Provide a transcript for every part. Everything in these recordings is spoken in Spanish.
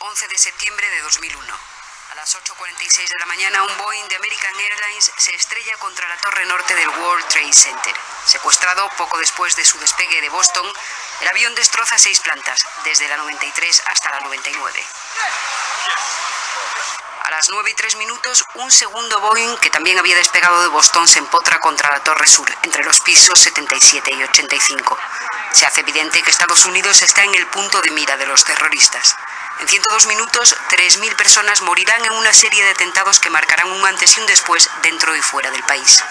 11 de septiembre de 2001. A las 8:46 de la mañana, un Boeing de American Airlines se estrella contra la torre norte del World Trade Center. Secuestrado poco después de su despegue de Boston, el avión destroza 6 plantas, desde la 93 hasta la 99. A las 9:03, un segundo Boeing, que también había despegado de Boston, se empotra contra la torre sur, entre los pisos 77 y 85. Se hace evidente que Estados Unidos está en el punto de mira de los terroristas. En 102 minutos, 3.000 personas morirán en una serie de atentados que marcarán un antes y un después dentro y fuera del país.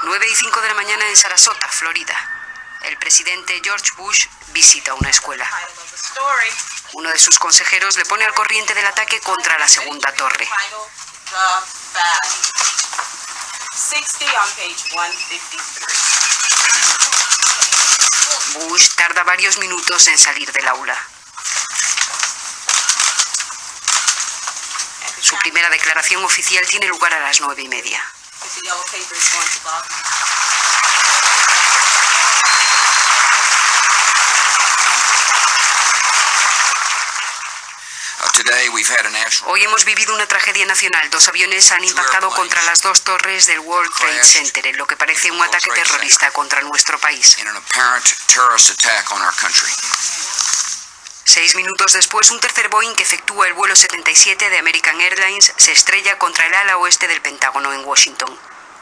Nueve y 5 de la mañana en Sarasota, Florida. El presidente George Bush visita una escuela. Uno de sus consejeros le pone al corriente del ataque contra la segunda torre. Bush tarda varios minutos en salir del aula. Su primera declaración oficial tiene lugar a las 9:30. Hoy hemos vivido una tragedia nacional. 2 aviones han impactado contra las 2 torres del World Trade Center, en lo que parece un ataque terrorista contra nuestro país. 6 minutos después, un tercer Boeing que efectúa el vuelo 77 de American Airlines se estrella contra el ala oeste del Pentágono en Washington,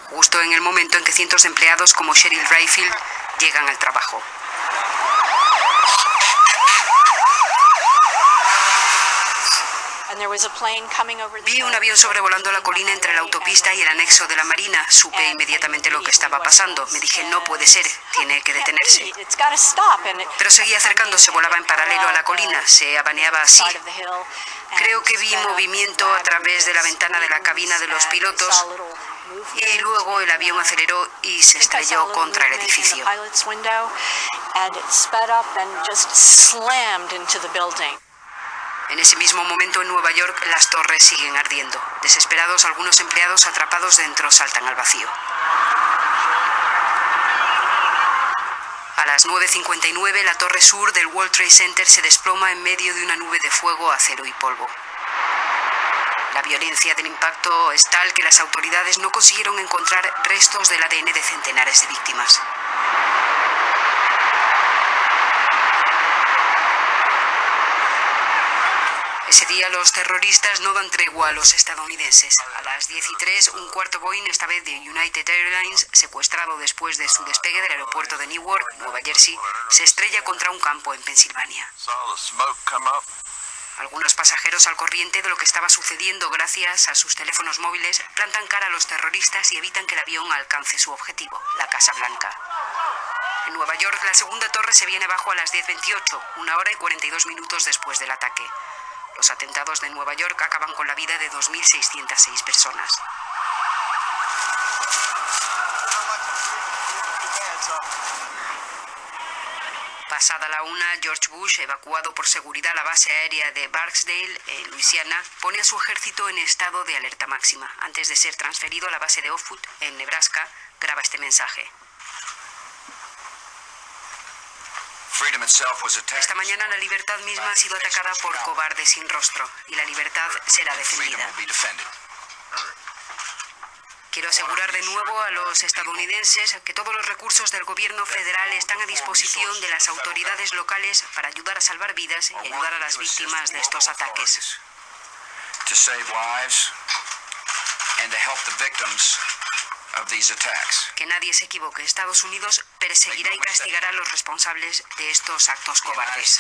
justo en el momento en que cientos de empleados como Cheryl Rayfield llegan al trabajo. Vi un avión sobrevolando la colina entre la autopista y el anexo de la Marina. Supe inmediatamente lo que estaba pasando. Me dije, no puede ser, tiene que detenerse. Pero seguía acercándose, volaba en paralelo a la colina, se abaneaba así. Creo que vi movimiento a través de la ventana de la cabina de los pilotos y luego el avión aceleró y se estrelló contra el edificio. En ese mismo momento, en Nueva York, las torres siguen ardiendo. Desesperados, algunos empleados atrapados dentro saltan al vacío. A las 9:59, la torre sur del World Trade Center se desploma en medio de una nube de fuego, acero y polvo. La violencia del impacto es tal que las autoridades no consiguieron encontrar restos del ADN de centenares de víctimas. Ese día los terroristas no dan tregua a los estadounidenses. A las 10:03, un cuarto Boeing, esta vez de United Airlines, secuestrado después de su despegue del aeropuerto de Newark, Nueva Jersey, se estrella contra un campo en Pensilvania. Algunos pasajeros, al corriente de lo que estaba sucediendo gracias a sus teléfonos móviles, plantan cara a los terroristas y evitan que el avión alcance su objetivo, la Casa Blanca. En Nueva York, la segunda torre se viene abajo a las 10:28, 1 hora y 42 minutos después del ataque. Los atentados de Nueva York acaban con la vida de 2.606 personas. Pasada la 1, George Bush, evacuado por seguridad a la base aérea de Barksdale, en Luisiana, pone a su ejército en estado de alerta máxima. Antes de ser transferido a la base de Offutt, en Nebraska, graba este mensaje. Esta mañana la libertad misma ha sido atacada por cobardes sin rostro, y la libertad será defendida. Quiero asegurar de nuevo a los estadounidenses que todos los recursos del gobierno federal están a disposición de las autoridades locales para ayudar a salvar vidas y ayudar a las víctimas de estos ataques. Que nadie se equivoque. Estados Unidos perseguirá y castigará a los responsables de estos actos cobardes.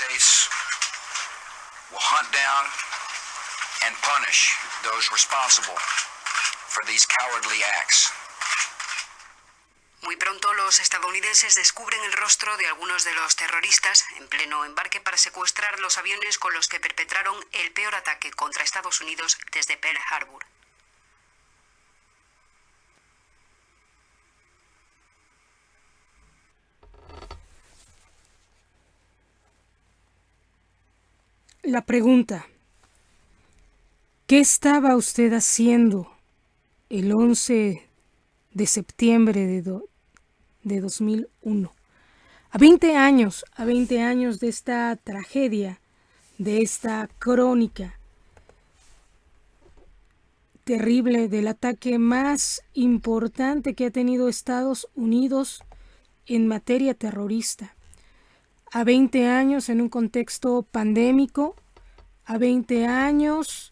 Muy pronto los estadounidenses descubren el rostro de algunos de los terroristas en pleno embarque para secuestrar los aviones con los que perpetraron el peor ataque contra Estados Unidos desde Pearl Harbor. La pregunta: ¿qué estaba usted haciendo el 11 de septiembre de 2001, A 20 años de esta tragedia, de esta crónica terrible del ataque más importante que ha tenido Estados Unidos en materia terrorista. A 20 años en un contexto pandémico, a 20 años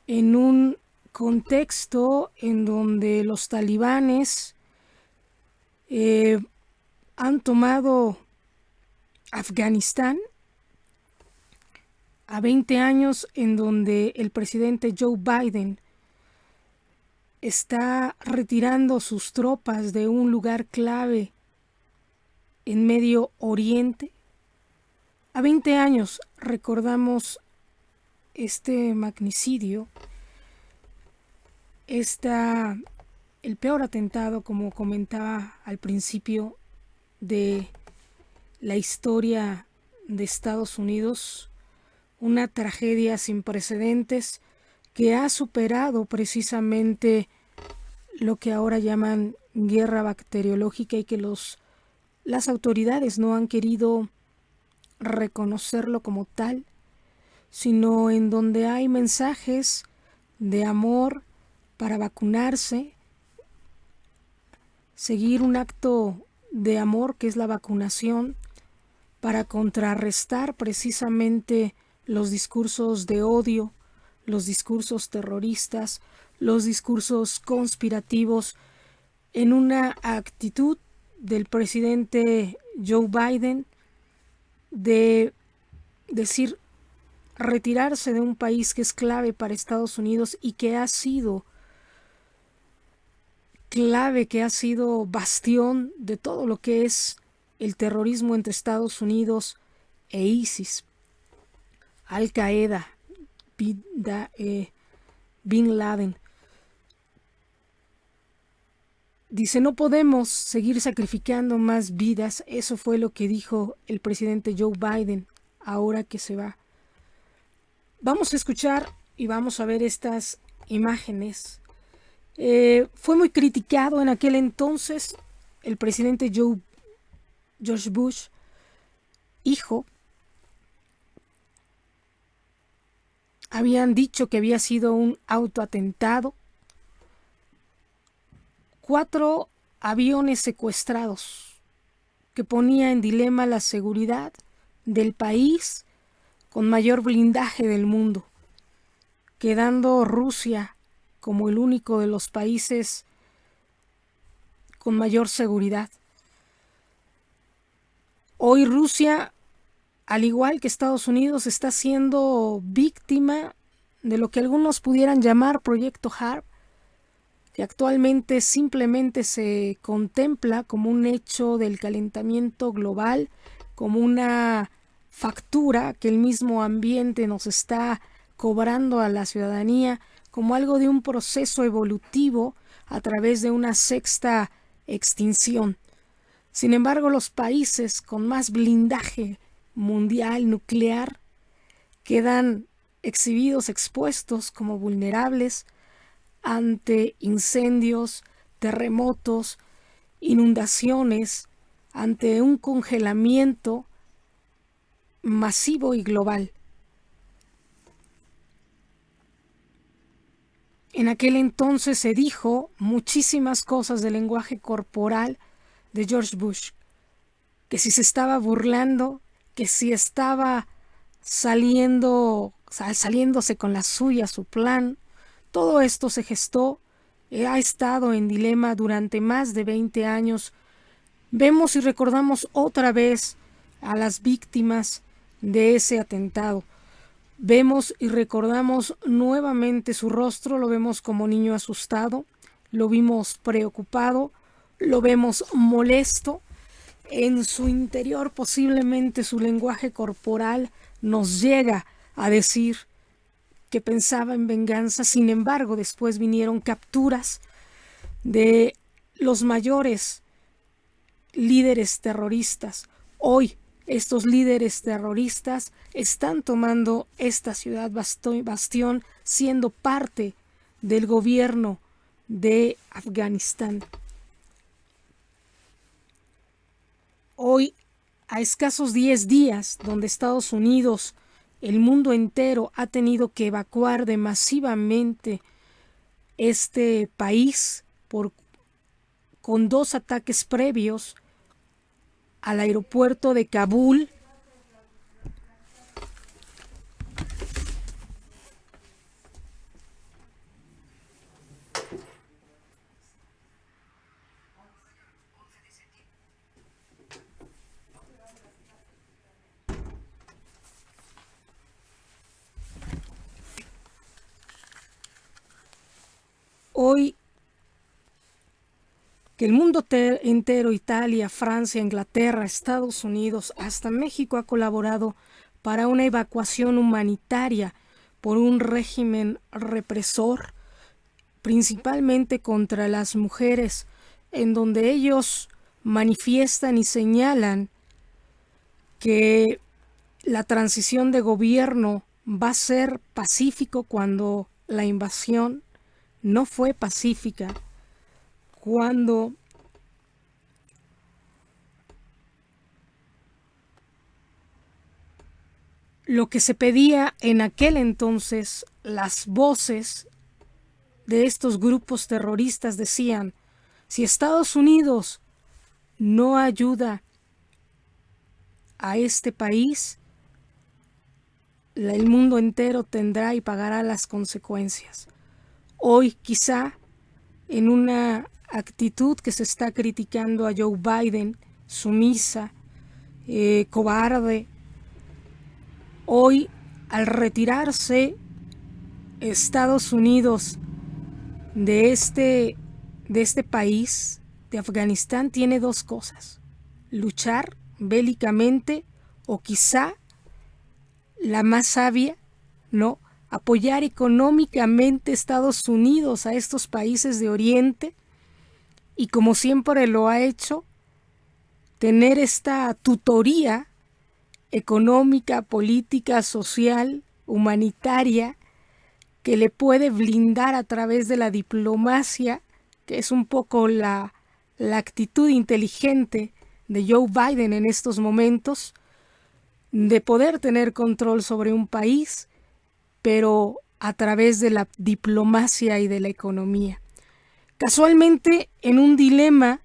en un contexto en donde los talibanes han tomado Afganistán, a 20 años en donde el presidente Joe Biden está retirando sus tropas de un lugar clave en Medio Oriente. A 20 años recordamos este magnicidio, el peor atentado, como comentaba al principio, de la historia de Estados Unidos, una tragedia sin precedentes que ha superado precisamente lo que ahora llaman guerra bacteriológica y que las autoridades no han querido reconocerlo como tal, sino en donde hay mensajes de amor para vacunarse, seguir un acto de amor que es la vacunación, para contrarrestar precisamente los discursos de odio, los discursos terroristas, los discursos conspirativos, en una actitud del presidente Joe Biden de decir retirarse de un país que es clave para Estados Unidos y que ha sido clave, que ha sido bastión de todo lo que es el terrorismo entre Estados Unidos e ISIS, Al-Qaeda, Bin Laden. Dice, no podemos seguir sacrificando más vidas. Eso fue lo que dijo el presidente Joe Biden ahora que se va. Vamos a escuchar y vamos a ver estas imágenes. Fue muy criticado en aquel entonces el presidente George Bush, hijo. Habían dicho que había sido un autoatentado. 4 aviones secuestrados que ponía en dilema la seguridad del país con mayor blindaje del mundo, quedando Rusia como el único de los países con mayor seguridad. Hoy Rusia, al igual que Estados Unidos, está siendo víctima de lo que algunos pudieran llamar Proyecto HARP, que actualmente simplemente se contempla como un hecho del calentamiento global, como una factura que el mismo ambiente nos está cobrando a la ciudadanía, como algo de un proceso evolutivo a través de una sexta extinción. Sin embargo, los países con más blindaje mundial nuclear quedan expuestos como vulnerables ante incendios, terremotos, inundaciones, ante un congelamiento masivo y global. En aquel entonces se dijo muchísimas cosas del lenguaje corporal de George Bush, que si se estaba burlando, que si estaba saliéndose con la suya, su plan. Todo esto se gestó, ha estado en dilema durante más de 20 años. Vemos y recordamos otra vez a las víctimas de ese atentado. Vemos y recordamos nuevamente su rostro, lo vemos como niño asustado, lo vimos preocupado, lo vemos molesto. En su interior posiblemente su lenguaje corporal nos llega a decir que pensaba en venganza. Sin embargo, después vinieron capturas de los mayores líderes terroristas. Hoy estos líderes terroristas están tomando esta ciudad bastión, siendo parte del gobierno de Afganistán. Hoy, a escasos 10 días, donde Estados Unidos, el mundo entero, ha tenido que evacuar de masivamente este país con 2 ataques previos al aeropuerto de Kabul. Hoy, que el mundo entero, Italia, Francia, Inglaterra, Estados Unidos, hasta México ha colaborado para una evacuación humanitaria por un régimen represor, principalmente contra las mujeres, en donde ellos manifiestan y señalan que la transición de gobierno va a ser pacífico cuando la invasión no fue pacífica, cuando lo que se pedía en aquel entonces, las voces de estos grupos terroristas decían: si Estados Unidos no ayuda a este país, el mundo entero tendrá y pagará las consecuencias. Hoy, quizá, en una actitud que se está criticando a Joe Biden, sumisa, cobarde, hoy, al retirarse Estados Unidos de este país, de Afganistán, tiene 2 cosas: luchar bélicamente, o quizá la más sabia, ¿no?, apoyar económicamente Estados Unidos a estos países de Oriente, y como siempre lo ha hecho, tener esta tutoría económica, política, social, humanitaria, que le puede blindar a través de la diplomacia, que es un poco la actitud inteligente de Joe Biden en estos momentos, de poder tener control sobre un país, pero a través de la diplomacia y de la economía. Casualmente, en un dilema,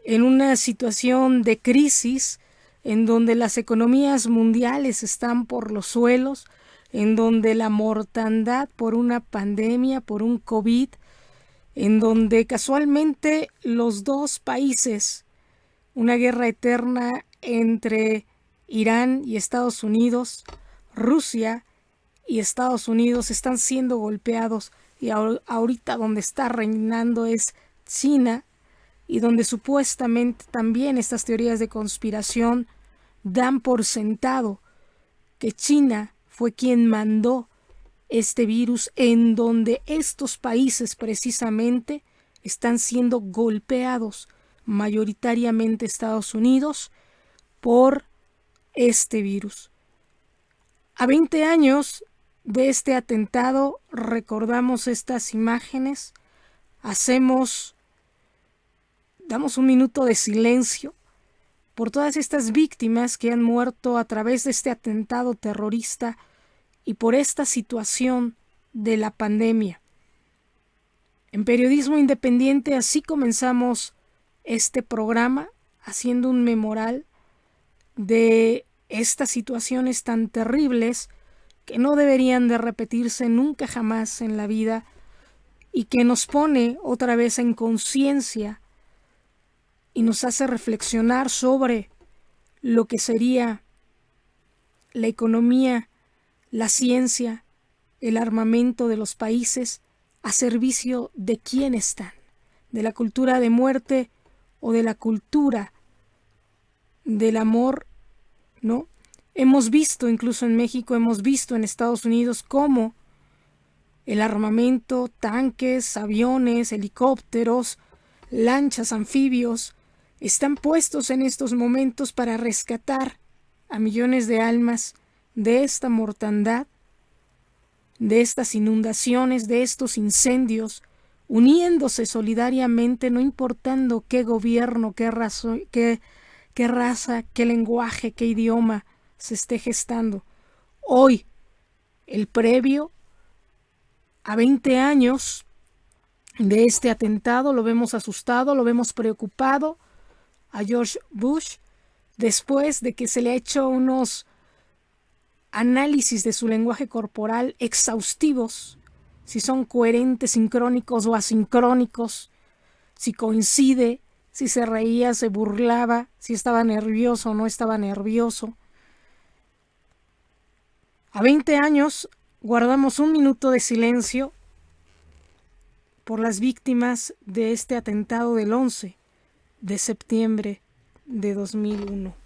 en una situación de crisis, en donde las economías mundiales están por los suelos, en donde la mortandad por una pandemia, por un COVID, en donde casualmente los 2 países, una guerra eterna entre Irán y Estados Unidos, Rusia y Estados Unidos, están siendo golpeados, y ahorita donde está reinando es China, y donde supuestamente también estas teorías de conspiración dan por sentado que China fue quien mandó este virus, en donde estos países precisamente están siendo golpeados, mayoritariamente Estados Unidos, por este virus. A 20 años de este atentado, recordamos estas imágenes, damos un minuto de silencio por todas estas víctimas que han muerto a través de este atentado terrorista y por esta situación de la pandemia. En Periodismo Independiente así comenzamos este programa, haciendo un memorial de estas situaciones tan terribles que no deberían de repetirse nunca jamás en la vida, y que nos pone otra vez en conciencia y nos hace reflexionar sobre lo que sería la economía, la ciencia, el armamento de los países a servicio de quién están, de la cultura de muerte o de la cultura del amor, ¿no? Hemos visto, incluso en México, hemos visto en Estados Unidos cómo el armamento, tanques, aviones, helicópteros, lanchas, anfibios, están puestos en estos momentos para rescatar a millones de almas de esta mortandad, de estas inundaciones, de estos incendios, uniéndose solidariamente, no importando qué gobierno, qué qué raza, qué lenguaje, qué idioma se esté gestando. Hoy, el previo a 20 años de este atentado, lo vemos asustado, lo vemos preocupado a George Bush, después de que se le ha hecho unos análisis de su lenguaje corporal exhaustivos, si son coherentes, sincrónicos o asincrónicos, si coincide, si se reía, se burlaba, si estaba nervioso o no estaba nervioso. A 20 años guardamos un minuto de silencio por las víctimas de este atentado del 11 de septiembre de 2001.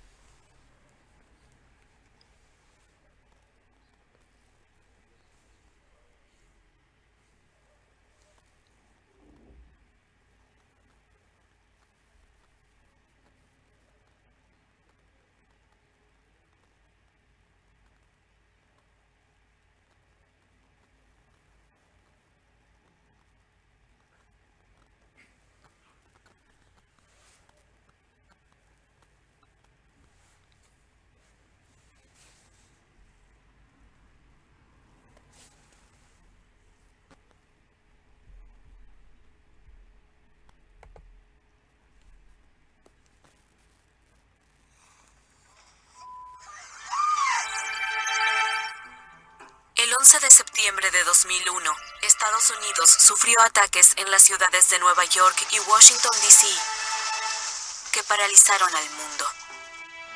El 11 de septiembre de 2001, Estados Unidos sufrió ataques en las ciudades de Nueva York y Washington, D.C., que paralizaron al mundo.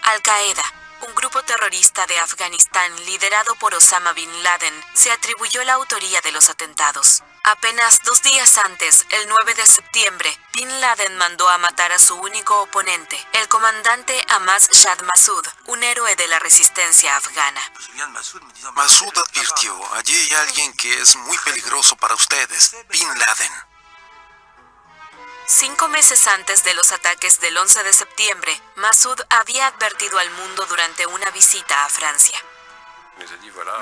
Al-Qaeda, un grupo terrorista de Afganistán liderado por Osama Bin Laden, se atribuyó la autoría de los atentados. Apenas 2 días antes, el 9 de septiembre, Bin Laden mandó a matar a su único oponente, el comandante Ahmad Shah Massoud, un héroe de la resistencia afgana. Massoud advirtió, allí hay alguien que es muy peligroso para ustedes, Bin Laden. 5 meses antes de los ataques del 11 de septiembre, Massoud había advertido al mundo durante una visita a Francia.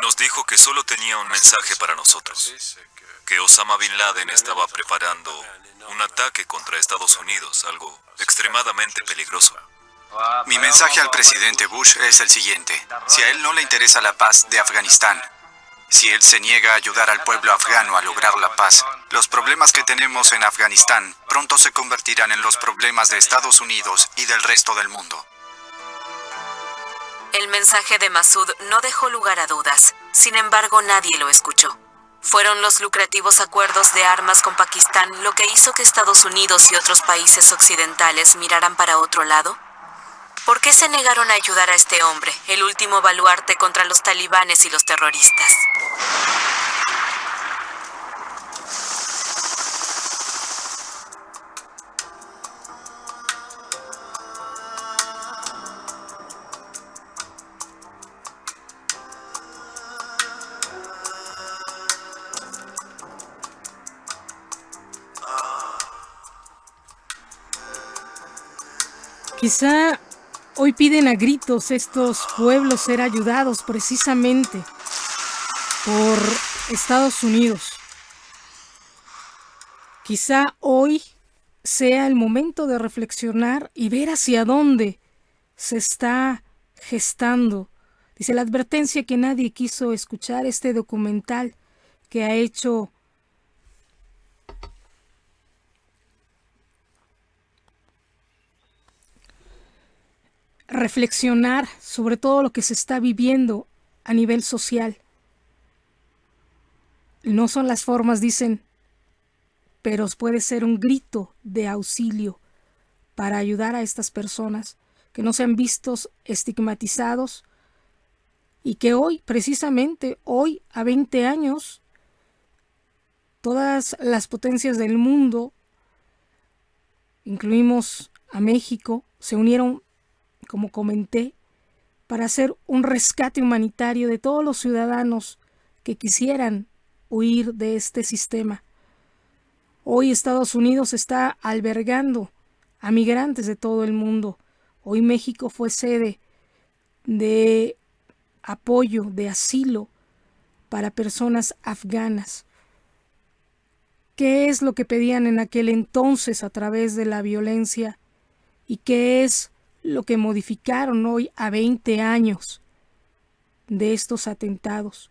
Nos dijo que solo tenía un mensaje para nosotros, que Osama Bin Laden estaba preparando un ataque contra Estados Unidos, algo extremadamente peligroso. Mi mensaje al presidente Bush es el siguiente. Si a él no le interesa la paz de Afganistán, si él se niega a ayudar al pueblo afgano a lograr la paz, los problemas que tenemos en Afganistán pronto se convertirán en los problemas de Estados Unidos y del resto del mundo. El mensaje de Massoud no dejó lugar a dudas. Sin embargo, nadie lo escuchó. ¿Fueron los lucrativos acuerdos de armas con Pakistán lo que hizo que Estados Unidos y otros países occidentales miraran para otro lado? ¿Por qué se negaron a ayudar a este hombre, el último baluarte contra los talibanes y los terroristas? Quizá hoy piden a gritos estos pueblos ser ayudados precisamente por Estados Unidos. Quizá hoy sea el momento de reflexionar y ver hacia dónde se está gestando. Dice la advertencia que nadie quiso escuchar, este documental que ha hecho reflexionar sobre todo lo que se está viviendo a nivel social. No son las formas, dicen, pero puede ser un grito de auxilio para ayudar a estas personas que no sean vistos estigmatizados y que hoy, precisamente hoy, a 20 años, todas las potencias del mundo, incluimos a México, se unieron, como comenté, para hacer un rescate humanitario de todos los ciudadanos que quisieran huir de este sistema. Hoy Estados Unidos está albergando a migrantes de todo el mundo. Hoy México fue sede de apoyo, de asilo para personas afganas. ¿Qué es lo que pedían en aquel entonces a través de la violencia? ¿Y qué es lo que modificaron hoy a 20 años de estos atentados.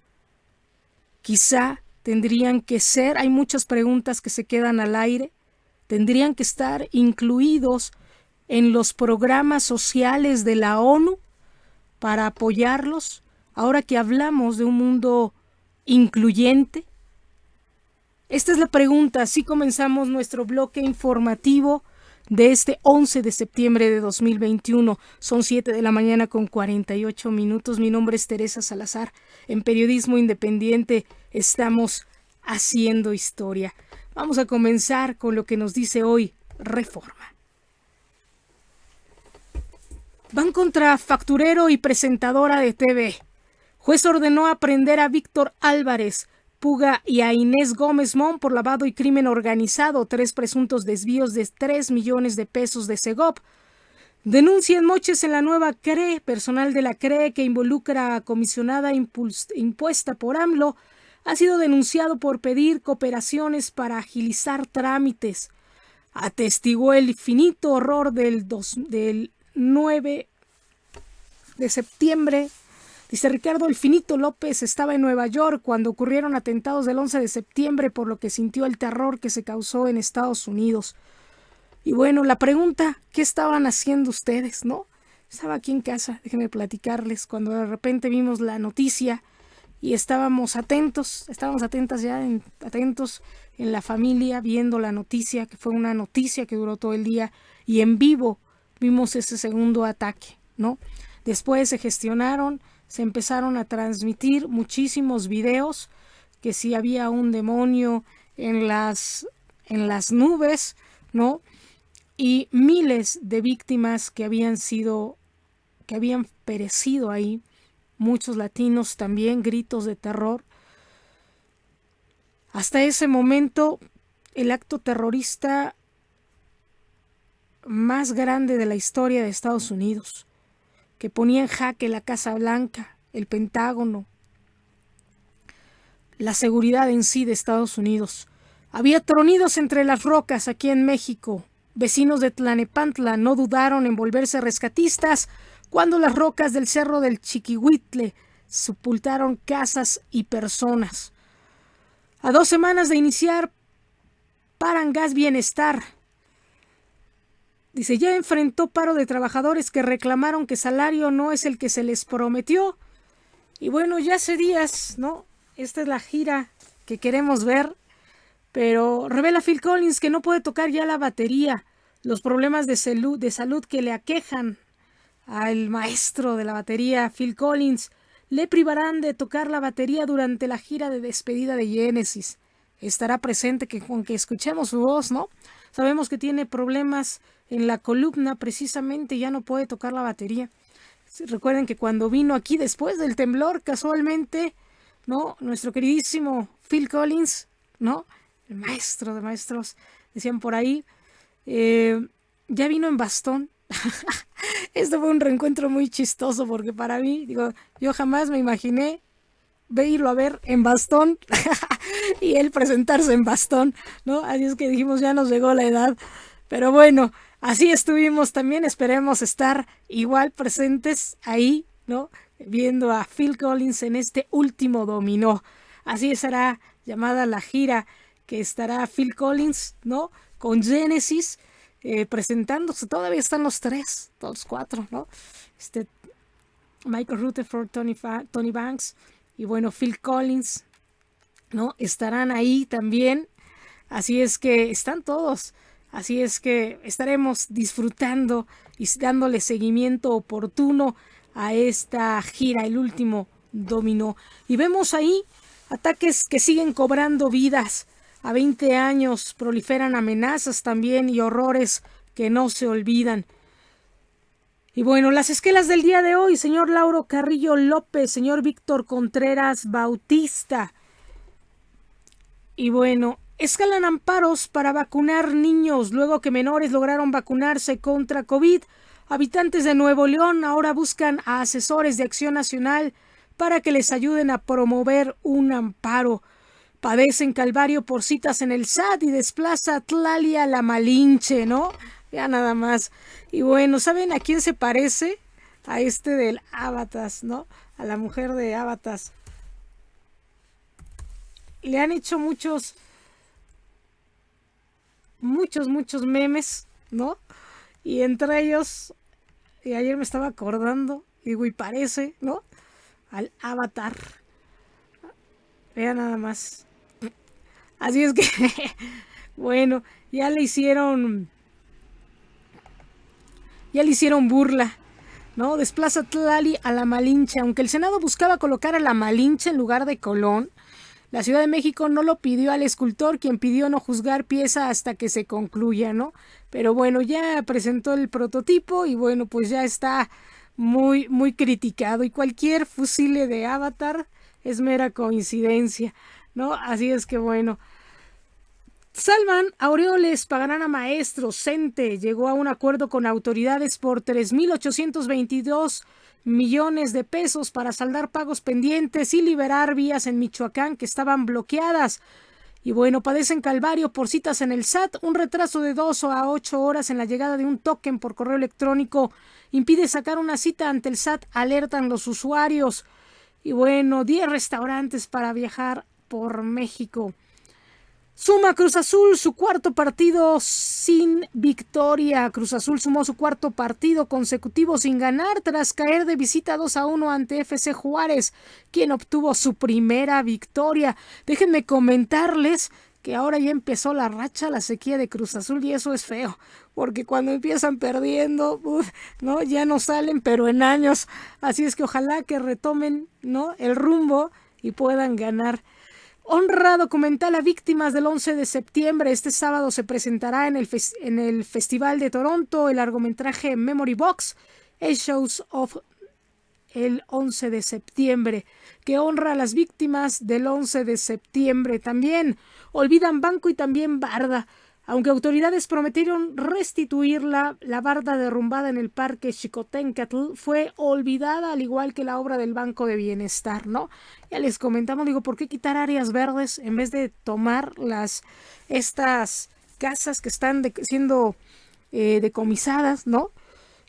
Quizá tendrían que ser, hay muchas preguntas que se quedan al aire, tendrían que estar incluidos en los programas sociales de la ONU para apoyarlos, ahora que hablamos de un mundo incluyente. Esta es la pregunta, así comenzamos nuestro bloque informativo de este 11 de septiembre de 2021. Son 7 de la mañana con 48 minutos. Mi nombre es Teresa Salazar. En Periodismo Independiente estamos haciendo historia. Vamos a comenzar con lo que nos dice hoy Reforma. Van contra facturero y presentadora de TV. Juez ordenó aprehender a Víctor Álvarez Puga y a Inés Gómez Mon por lavado y crimen organizado, 3 presuntos desvíos de 3 millones de pesos de Segov. Denuncian moches en la nueva CRE, personal de la CRE que involucra a comisionada impuesta por AMLO, ha sido denunciado por pedir cooperaciones para agilizar trámites. Atestiguó el finito horror del 9 de septiembre. Dice Ricardo El Finito López estaba en Nueva York cuando ocurrieron atentados del 11 de septiembre, por lo que sintió el terror que se causó en Estados Unidos. Y bueno, la pregunta, ¿qué estaban haciendo ustedes, no? Estaba aquí en casa, déjenme platicarles, cuando de repente vimos la noticia y estábamos atentos en la familia viendo la noticia, que fue una noticia que duró todo el día, y en vivo vimos ese segundo ataque, ¿no? Después se empezaron a transmitir muchísimos videos, que si había un demonio en las nubes, ¿no? Y miles de víctimas que habían perecido ahí, muchos latinos también, gritos de terror. Hasta ese momento, el acto terrorista más grande de la historia de Estados Unidos, que ponía en jaque la Casa Blanca, el Pentágono, la seguridad en sí de Estados Unidos. Había tronidos entre las rocas aquí en México. Vecinos de Tlanepantla no dudaron en volverse rescatistas cuando las rocas del Cerro del Chiquihuitle sepultaron casas y personas. A 2 semanas de iniciar, paran Gas Bienestar. Dice, ya enfrentó paro de trabajadores que reclamaron que salario no es el que se les prometió. Y bueno, ya hace días, ¿no? Esta es la gira que queremos ver. Pero revela Phil Collins que no puede tocar ya la batería. Los problemas de salud que le aquejan al maestro de la batería, Phil Collins, le privarán de tocar la batería durante la gira de despedida de Genesis. Estará presente con que escuchemos su voz, ¿no? Sabemos que tiene problemas en la columna, precisamente ya no puede tocar la batería. Recuerden que cuando vino aquí después del temblor, casualmente, ¿no? Nuestro queridísimo Phil Collins, ¿no? El maestro de maestros, decían por ahí, ya vino en bastón. Esto fue un reencuentro muy chistoso porque para mí, yo jamás me imaginé irlo a ver en bastón y él presentarse en bastón, ¿no? Así es que dijimos, ya nos llegó la edad. Pero bueno, así estuvimos también, esperemos estar igual presentes ahí, ¿no? Viendo a Phil Collins en este último dominó. Así será llamada la gira que estará Phil Collins, ¿no? Con Genesis, presentándose. Todavía están los 4, ¿no? Michael Rutherford, Tony Banks y bueno, Phil Collins, ¿no? Estarán ahí también. Así es que están todos. Así es que estaremos disfrutando y dándole seguimiento oportuno a esta gira, el último dominó. Y vemos ahí ataques que siguen cobrando vidas. A 20 años proliferan amenazas también y horrores que no se olvidan. Y bueno, las esquelas del día de hoy, señor Lauro Carrillo López, señor Víctor Contreras Bautista. Y bueno, escalan amparos para vacunar niños luego que menores lograron vacunarse contra COVID. Habitantes de Nuevo León ahora buscan a asesores de Acción Nacional para que les ayuden a promover un amparo. Padecen calvario por citas en el SAT y desplaza Tlalia la Malinche, ¿no? Ya nada más. Y bueno, ¿saben a quién se parece? A este del Avatar, ¿no? A la mujer de Avatar. Le han hecho muchos memes, ¿no? Y entre ellos, y ayer me estaba acordando, digo, y parece, ¿no? Al Avatar. Vean nada más. Así es que, bueno, ya le hicieron burla, ¿no? Desplaza Tlali a La Malinche. Aunque el Senado buscaba colocar a La Malinche en lugar de Colón, la Ciudad de México no lo pidió al escultor, quien pidió no juzgar pieza hasta que se concluya, ¿no? Pero bueno, ya presentó el prototipo y bueno, pues ya está muy criticado. Y cualquier fusile de Avatar es mera coincidencia, ¿no? Así es que bueno. Salvan Aureoles, pagarán a maestros. CENTE llegó a un acuerdo con autoridades por 3,822 millones de pesos para saldar pagos pendientes y liberar vías en Michoacán que estaban bloqueadas. Y bueno, padecen calvario por citas en el SAT. Un retraso de 2 a 8 horas en la llegada de un token por correo electrónico impide sacar una cita ante el SAT, alertan los usuarios. Y bueno, 10 restaurantes para viajar por México. Suma Cruz Azul su cuarto partido sin victoria. Cruz Azul sumó su cuarto partido consecutivo sin ganar tras caer de visita 2-1 ante FC Juárez, quien obtuvo su primera victoria. Déjenme comentarles que ahora ya empezó la racha, la sequía de Cruz Azul, y eso es feo, porque cuando empiezan perdiendo, ¿no? Ya no salen, pero en años. Así es que ojalá que retomen, ¿no?, el rumbo y puedan ganar. Honra documental a víctimas del 11 de septiembre. Este sábado se presentará en el Festival de Toronto el largometraje Memory Box, Shows of el 11 de septiembre, que honra a las víctimas del 11 de septiembre. También olvidan Banco y también Barda. Aunque autoridades prometieron restituir la barda derrumbada en el Parque Xicoténcatl, fue olvidada al igual que la obra del Banco de Bienestar, ¿no? Ya les comentamos, digo, ¿por qué quitar áreas verdes en vez de tomar estas casas que están siendo decomisadas, ¿no?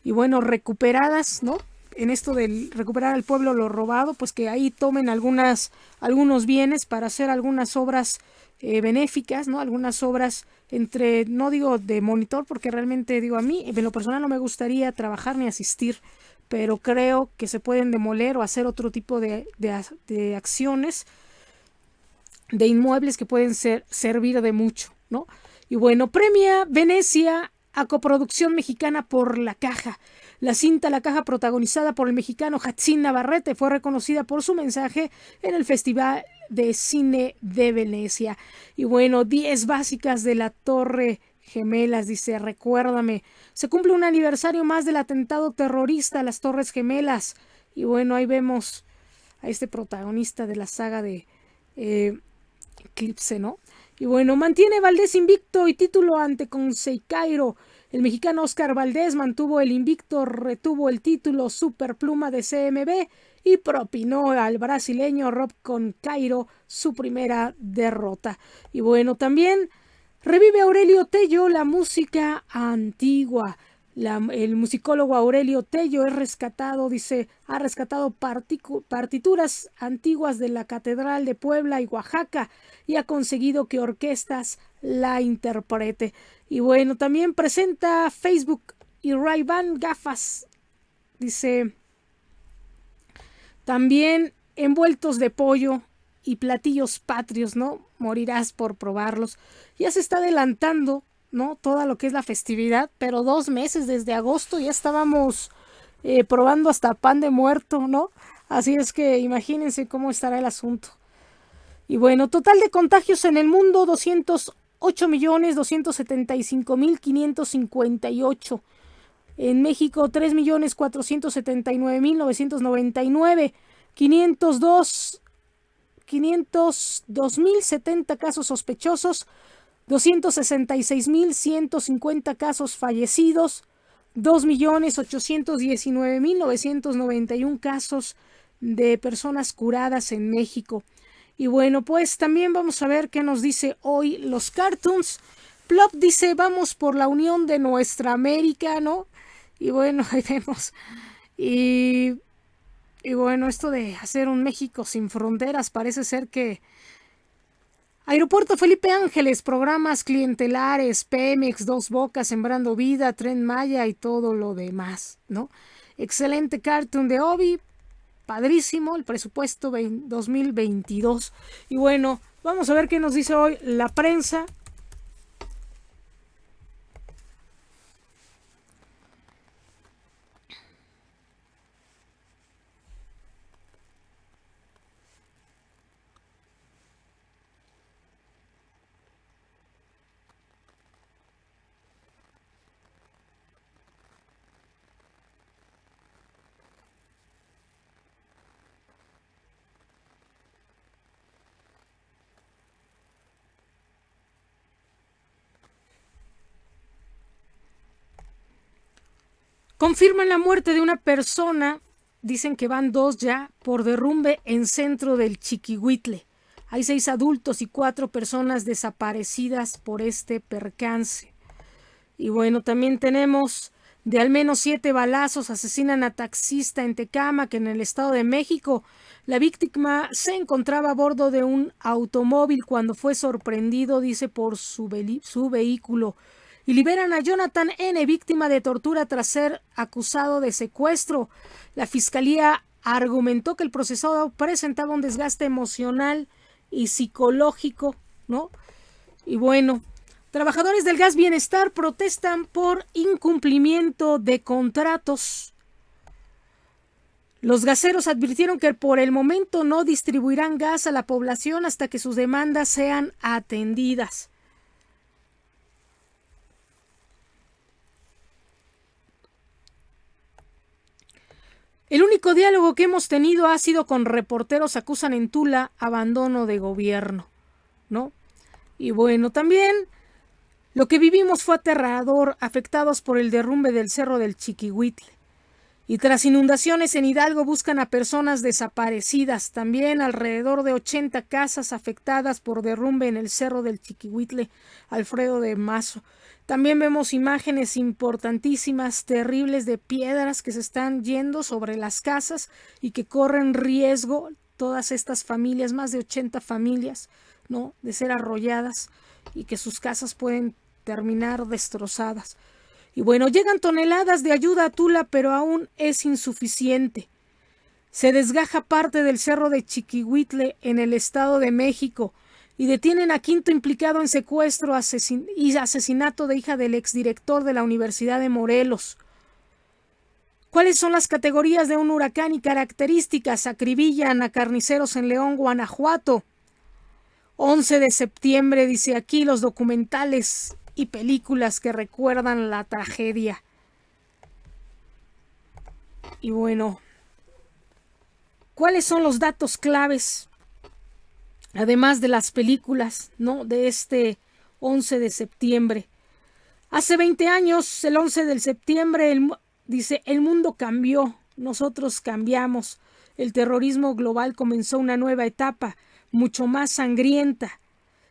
Y bueno, recuperadas, ¿no? En esto de recuperar al pueblo lo robado, pues que ahí tomen algunos bienes para hacer algunas obras benéficas, ¿no? Algunas obras no digo de monitor, porque realmente digo, a mí en lo personal no me gustaría trabajar ni asistir, pero creo que se pueden demoler o hacer otro tipo de acciones de inmuebles que pueden servir de mucho, ¿no? Y bueno, premia Venecia a coproducción mexicana por La Caja. La cinta La Caja, protagonizada por el mexicano Jacín Navarrete, fue reconocida por su mensaje en el Festival de Cine de Venecia. Y bueno, 10 básicas de la Torre Gemelas, dice, recuérdame. Se cumple un aniversario más del atentado terrorista a las Torres Gemelas. Y bueno, ahí vemos a este protagonista de la saga de Eclipse, ¿no? Y bueno, mantiene Valdés invicto y título ante Consecairo. El mexicano Oscar Valdés mantuvo el invicto, retuvo el título Superpluma de CMB y propinó al brasileño Rob Concairo su primera derrota. Y bueno, también revive Aurelio Tello la música antigua. El musicólogo Aurelio Tello ha rescatado partituras antiguas de la Catedral de Puebla y Oaxaca y ha conseguido que orquestas la interprete. Y bueno, también presenta Facebook y Ray-Ban gafas. Dice, también envueltos de pollo y platillos patrios, ¿no? Morirás por probarlos. Ya se está adelantando, ¿no?, toda lo que es la festividad, pero 2 meses, desde agosto ya estábamos probando hasta pan de muerto, ¿no? Así es que imagínense cómo estará el asunto. Y bueno, total de contagios en el mundo, 208.275.558. En México, 3.479.999. 502.070 casos sospechosos. 266.150 casos fallecidos, 2.819.991 casos de personas curadas en México. Y bueno, pues también vamos a ver qué nos dice hoy los cartoons. Plop dice, vamos por la unión de nuestra América, ¿no? Y bueno, ahí vemos. Y bueno, esto de hacer un México sin fronteras parece ser que... Aeropuerto Felipe Ángeles, programas clientelares, Pemex, Dos Bocas, Sembrando Vida, Tren Maya y todo lo demás, ¿no? Excelente cartoon de Obi, padrísimo, el presupuesto 2022. Y bueno, vamos a ver qué nos dice hoy la prensa. Confirman la muerte de una persona, dicen que van 2 ya, por derrumbe en centro del Chiquihuitle. Hay 6 adultos y 4 personas desaparecidas por este percance. Y bueno, también tenemos de al menos 7 balazos asesinan a taxista en Tecámac, en el Estado de México. La víctima se encontraba a bordo de un automóvil cuando fue sorprendido, dice, por su vehículo. Y liberan a Jonathan N., víctima de tortura tras ser acusado de secuestro. La fiscalía argumentó que el procesado presentaba un desgaste emocional y psicológico, ¿no? Y bueno, trabajadores del Gas Bienestar protestan por incumplimiento de contratos. Los gaseros advirtieron que por el momento no distribuirán gas a la población hasta que sus demandas sean atendidas. El único diálogo que hemos tenido ha sido con reporteros, acusan en Tula abandono de gobierno, ¿no? Y bueno, también lo que vivimos fue aterrador, afectados por el derrumbe del Cerro del Chiquihuitle. Y tras inundaciones en Hidalgo buscan a personas desaparecidas. También alrededor de 80 casas afectadas por derrumbe en el Cerro del Chiquihuitle, Alfredo de Mazo. También vemos imágenes importantísimas, terribles, de piedras que se están yendo sobre las casas y que corren riesgo todas estas familias, más de 80 familias, ¿no?, de ser arrolladas y que sus casas pueden terminar destrozadas. Y bueno, llegan toneladas de ayuda a Tula, pero aún es insuficiente. Se desgaja parte del Cerro de Chiquihuitle en el Estado de México y detienen a quinto implicado en secuestro y asesinato de hija del exdirector de la Universidad de Morelos. ¿Cuáles son las categorías de un huracán y características? Acribillan a carniceros en León, Guanajuato. 11 de septiembre, dice aquí, los documentales y películas que recuerdan la tragedia. Y bueno, ¿cuáles son los datos claves? Además de las películas, ¿no?, de este 11 de septiembre. Hace 20 años, el 11 de septiembre, dice, el mundo cambió, nosotros cambiamos. El terrorismo global comenzó una nueva etapa, mucho más sangrienta.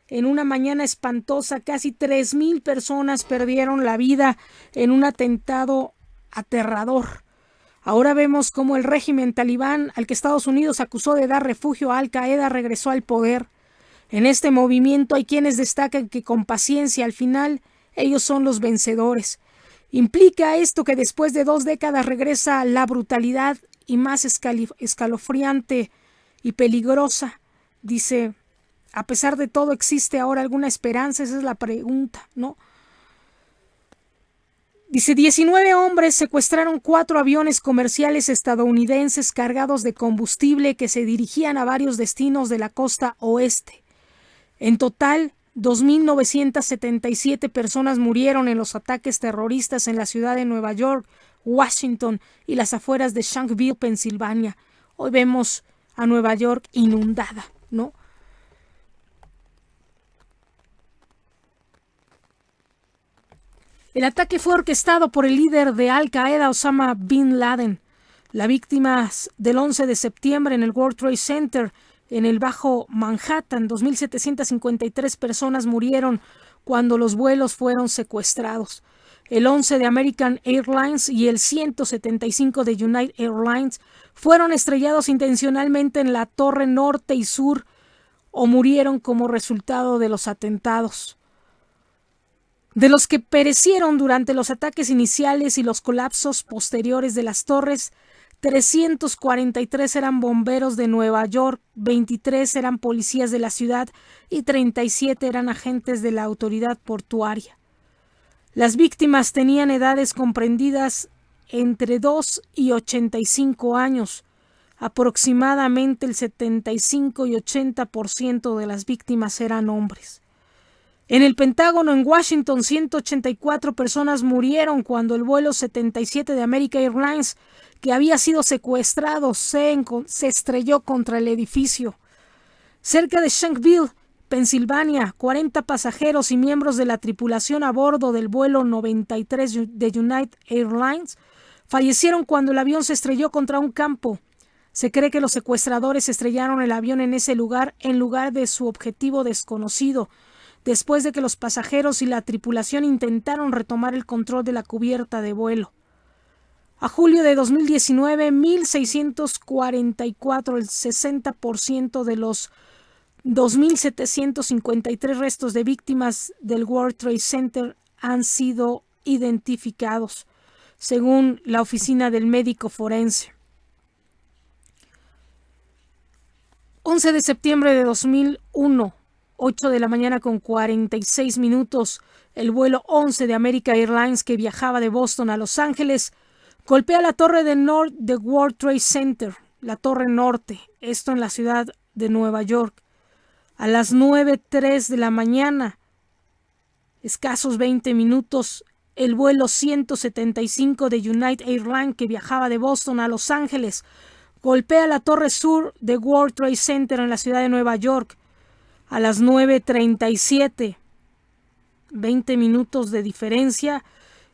En una mañana espantosa, casi 3,000 personas perdieron la vida en un atentado aterrador. Ahora vemos cómo el régimen talibán, al que Estados Unidos acusó de dar refugio a Al-Qaeda, regresó al poder. En este movimiento hay quienes destacan que con paciencia al final ellos son los vencedores. ¿Implica esto que después de 2 décadas regresa la brutalidad y más escalofriante y peligrosa? Dice, a pesar de todo, ¿existe ahora alguna esperanza? Esa es la pregunta, ¿no? Dice, 19 hombres secuestraron 4 aviones comerciales estadounidenses cargados de combustible que se dirigían a varios destinos de la costa oeste. En total, 2,977 personas murieron en los ataques terroristas en la ciudad de Nueva York, Washington y las afueras de Shanksville, Pensilvania. Hoy vemos a Nueva York inundada, ¿no? El ataque fue orquestado por el líder de Al-Qaeda, Osama Bin Laden. Las víctimas del 11 de septiembre en el World Trade Center, en el Bajo Manhattan, 2,753 personas murieron, cuando los vuelos fueron secuestrados. El 11 de American Airlines y el 175 de United Airlines fueron estrellados intencionalmente en la torre norte y sur o murieron como resultado de los atentados. De los que perecieron durante los ataques iniciales y los colapsos posteriores de las torres, 343 eran bomberos de Nueva York, 23 eran policías de la ciudad y 37 eran agentes de la autoridad portuaria. Las víctimas tenían edades comprendidas entre 2 y 85 años. Aproximadamente el 75 y 80% de las víctimas eran hombres. En el Pentágono en Washington, 184 personas murieron cuando el vuelo 77 de American Airlines, que había sido secuestrado, se estrelló contra el edificio. Cerca de Shanksville, Pensilvania, 40 pasajeros y miembros de la tripulación a bordo del vuelo 93 de United Airlines fallecieron cuando el avión se estrelló contra un campo. Se cree que los secuestradores estrellaron el avión en ese lugar en lugar de su objetivo desconocido, después de que los pasajeros y la tripulación intentaron retomar el control de la cubierta de vuelo. A julio de 2019, 1.644, el 60% de los 2.753 restos de víctimas del World Trade Center han sido identificados, según la Oficina del Médico Forense. 11 de septiembre de 2001, 8 de la mañana con 46 minutos, el vuelo 11 de American Airlines que viajaba de Boston a Los Ángeles golpea la torre de World Trade Center, la torre norte, esto en la ciudad de Nueva York. A las 9:03 de la mañana, escasos 20 minutos, el vuelo 175 de United Airlines que viajaba de Boston a Los Ángeles golpea la torre sur de World Trade Center en la ciudad de Nueva York. A las 9:37, 20 minutos de diferencia,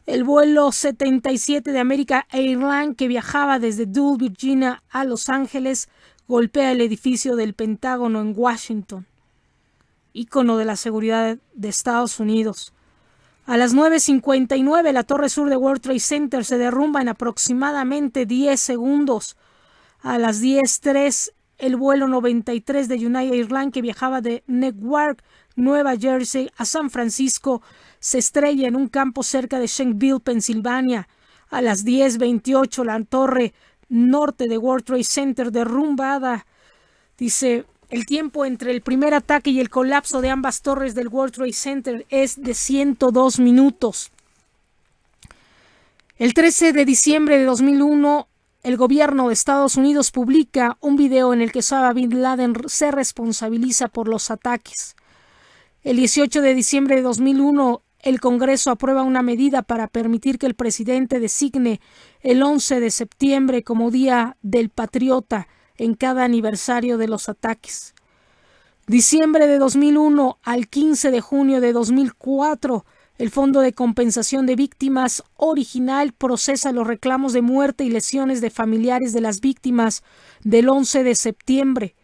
el vuelo 77 de American Airlines que viajaba desde Dulles, Virginia a Los Ángeles golpea el edificio del Pentágono en Washington, ícono de la seguridad de Estados Unidos. A las 9:59, la torre sur de World Trade Center se derrumba en aproximadamente 10 segundos. A las 10:03, el vuelo 93 de United Airlines que viajaba de Newark, Nueva Jersey, a San Francisco se estrella en un campo cerca de Shanksville, Pensilvania. A las 10:28, la torre norte de World Trade Center derrumbada. Dice, el tiempo entre el primer ataque y el colapso de ambas torres del World Trade Center es de 102 minutos. El 13 de diciembre de 2001, el gobierno de Estados Unidos publica un video en el que Osama Bin Laden se responsabiliza por los ataques. El 18 de diciembre de 2001, el Congreso aprueba una medida para permitir que el presidente designe el 11 de septiembre como Día del Patriota en cada aniversario de los ataques. Diciembre de 2001 al 15 de junio de 2004, el Fondo de Compensación de Víctimas original procesa los reclamos de muerte y lesiones de familiares de las víctimas del 11 de septiembre.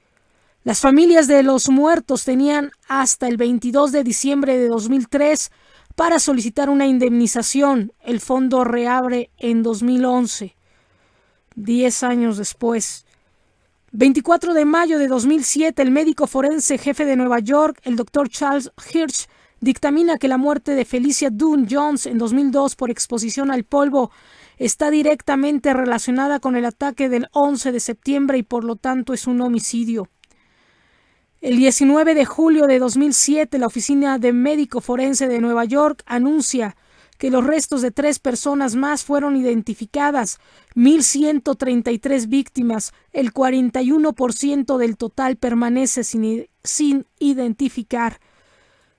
Las familias de los muertos tenían hasta el 22 de diciembre de 2003 para solicitar una indemnización. El fondo reabre en 2011, 10 años después. 24 de mayo de 2007, el médico forense jefe de Nueva York, el Dr. Charles Hirsch, dictamina que la muerte de Felicia Dunn Jones en 2002 por exposición al polvo está directamente relacionada con el ataque del 11 de septiembre y por lo tanto es un homicidio. El 19 de julio de 2007, la Oficina de Médico Forense de Nueva York anuncia que los restos de 3 personas más fueron identificadas, 1.133 víctimas, el 41% del total permanece sin identificar.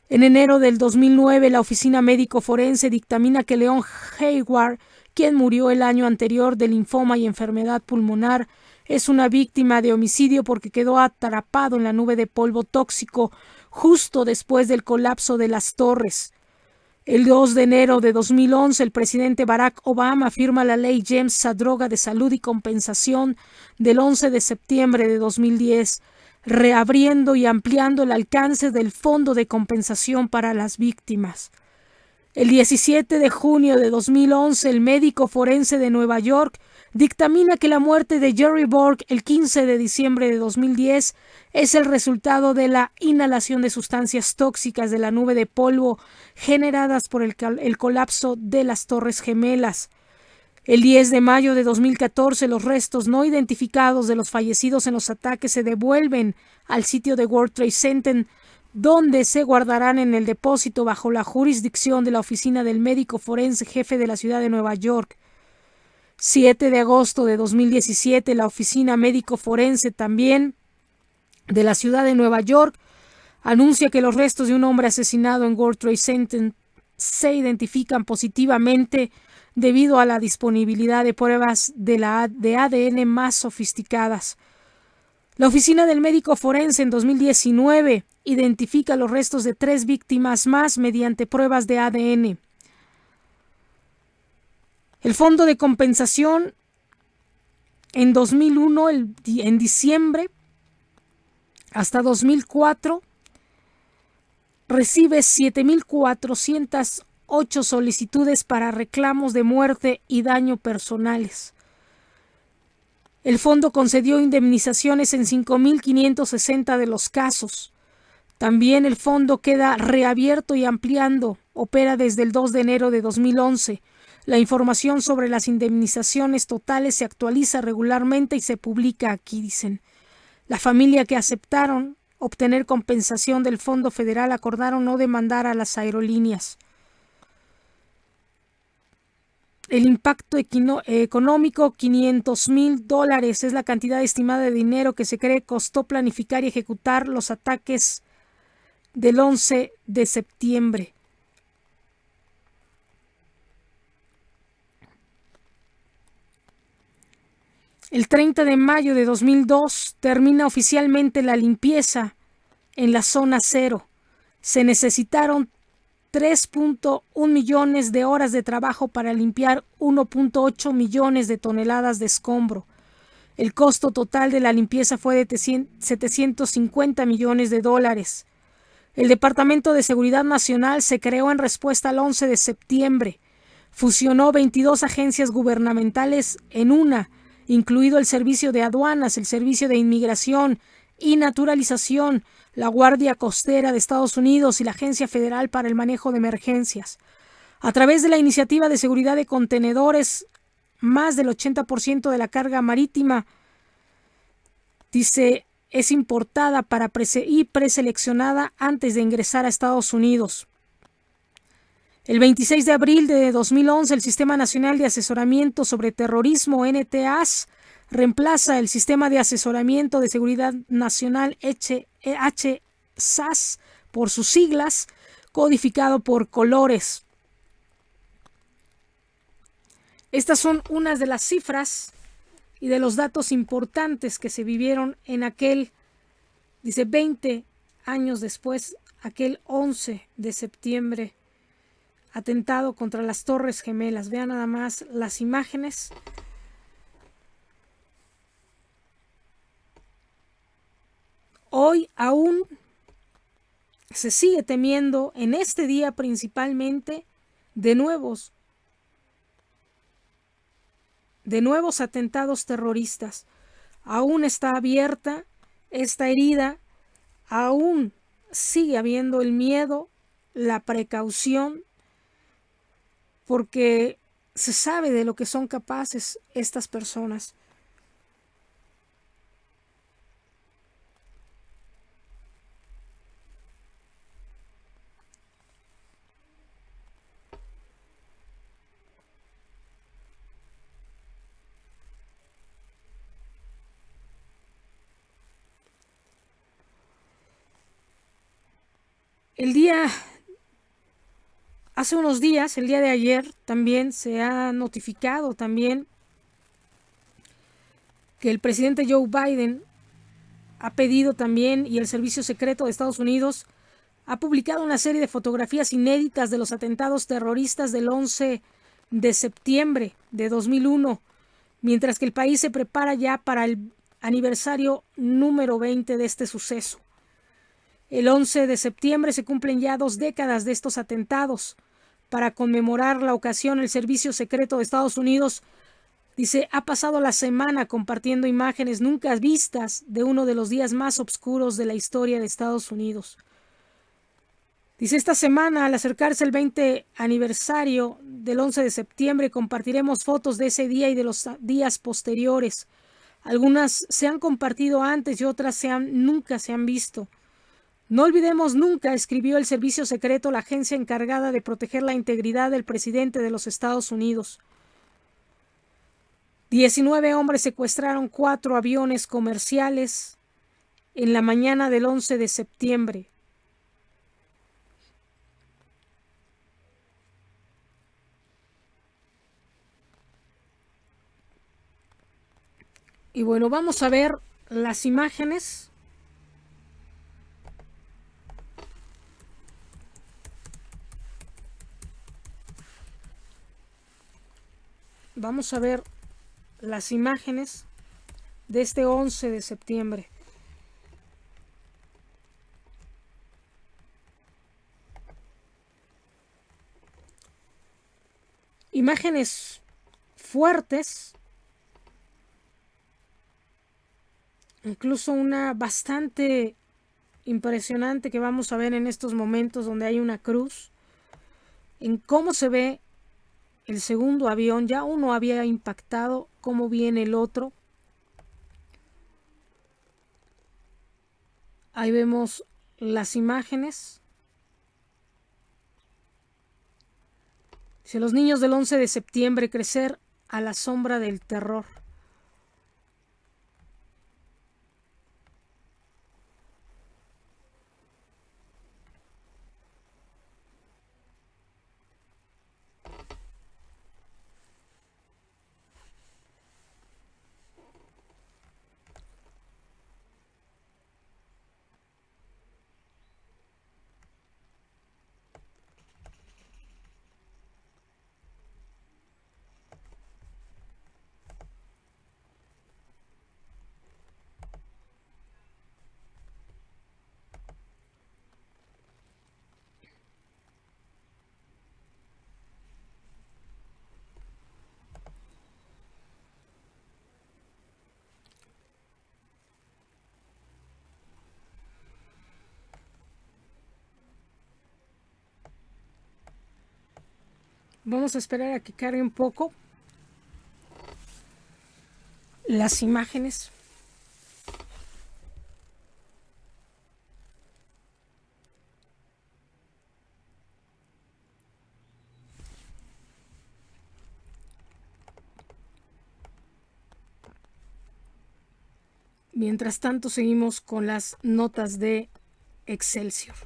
En enero del 2009, la Oficina Médico Forense dictamina que Leon Hayward, quien murió el año anterior de linfoma y enfermedad pulmonar, es una víctima de homicidio porque quedó atrapado en la nube de polvo tóxico justo después del colapso de las torres. El 2 de enero de 2011, el presidente Barack Obama firma la ley James a droga de salud y compensación del 11 de septiembre de 2010. reabriendo y ampliando el alcance del Fondo de Compensación para las Víctimas. El 17 de junio de 2011, el médico forense de Nueva York dictamina que la muerte de Jerry Borg el 15 de diciembre de 2010 es el resultado de la inhalación de sustancias tóxicas de la nube de polvo generadas por el colapso de las Torres Gemelas. El 10 de mayo de 2014, los restos no identificados de los fallecidos en los ataques se devuelven al sitio de World Trade Center, donde se guardarán en el depósito bajo la jurisdicción de la oficina del médico forense jefe de la ciudad de Nueva York. 7 de agosto de 2017, la oficina médico forense también de la ciudad de Nueva York anuncia que los restos de un hombre asesinado en World Trade Center se identifican positivamente debido a la disponibilidad de pruebas de ADN más sofisticadas. La oficina del médico forense en 2019 identifica los restos de 3 víctimas más mediante pruebas de ADN. El Fondo de Compensación en 2001, en diciembre, hasta 2004, recibe 7,408 solicitudes para reclamos de muerte y daño personales. El fondo concedió indemnizaciones en 5,560 de los casos. También el fondo queda reabierto y ampliando. Opera desde el 2 de enero de 2011. La información sobre las indemnizaciones totales se actualiza regularmente y se publica aquí, dicen. La familia que aceptaron obtener compensación del Fondo Federal acordaron no demandar a las aerolíneas. El impacto económico, $500,000, es la cantidad estimada de dinero que se cree costó planificar y ejecutar los ataques del 11 de septiembre. El 30 de mayo de 2002 termina oficialmente la limpieza en la zona cero. Se necesitaron 3.1 millones de horas de trabajo para limpiar 1.8 millones de toneladas de escombro. El costo total de la limpieza fue de $750 millones. El Departamento de Seguridad Nacional se creó en respuesta al 11 de septiembre. Fusionó 22 agencias gubernamentales en una, incluido el Servicio de Aduanas, el Servicio de Inmigración y Naturalización, la Guardia Costera de Estados Unidos y la Agencia Federal para el Manejo de Emergencias. A través de la Iniciativa de Seguridad de Contenedores, más del 80% de la carga marítima, dice, es importada y preseleccionada antes de ingresar a Estados Unidos. El 26 de abril de 2011, el Sistema Nacional de Asesoramiento sobre Terrorismo, NTAS, reemplaza el Sistema de Asesoramiento de Seguridad Nacional, HSAS, por sus siglas, codificado por colores. Estas son unas de las cifras y de los datos importantes que se vivieron en aquel, dice, 20 años después, aquel 11 de septiembre, atentado contra las Torres Gemelas. Vean nada más las imágenes. Hoy aún se sigue temiendo, en este día principalmente, de nuevos atentados terroristas. Aún está abierta esta herida, aún sigue habiendo el miedo, la precaución, porque se sabe de lo que son capaces estas personas. Hace unos días, el día de ayer, también se ha notificado también que el presidente Joe Biden ha pedido también, y el Servicio Secreto de Estados Unidos ha publicado una serie de fotografías inéditas de los atentados terroristas del 11 de septiembre de 2001, mientras que el país se prepara ya para el aniversario número 20 de este suceso. El 11 de septiembre se cumplen ya 2 décadas de estos atentados. Para conmemorar la ocasión, el Servicio Secreto de Estados Unidos dice, ha pasado la semana compartiendo imágenes nunca vistas de uno de los días más oscuros de la historia de Estados Unidos. Dice, esta semana, al acercarse el 20 aniversario del 11 de septiembre, compartiremos fotos de ese día y de los días posteriores. Algunas se han compartido antes y otras nunca se han visto. No olvidemos nunca, escribió el Servicio Secreto, la agencia encargada de proteger la integridad del presidente de los Estados Unidos. 19 hombres secuestraron 4 aviones comerciales en la mañana del 11 de septiembre. Y bueno, vamos a ver las imágenes. Vamos a ver las imágenes de este 11 de septiembre. Imágenes fuertes. Incluso una bastante impresionante que vamos a ver en estos momentos donde hay una cruz. En cómo se ve el segundo avión, ya uno había impactado, cómo viene el otro. Ahí vemos las imágenes. Dice, los niños del 11 de septiembre, crecer a la sombra del terror. Vamos a esperar a que cargue un poco las imágenes. Mientras tanto, seguimos con las notas de Excelsior.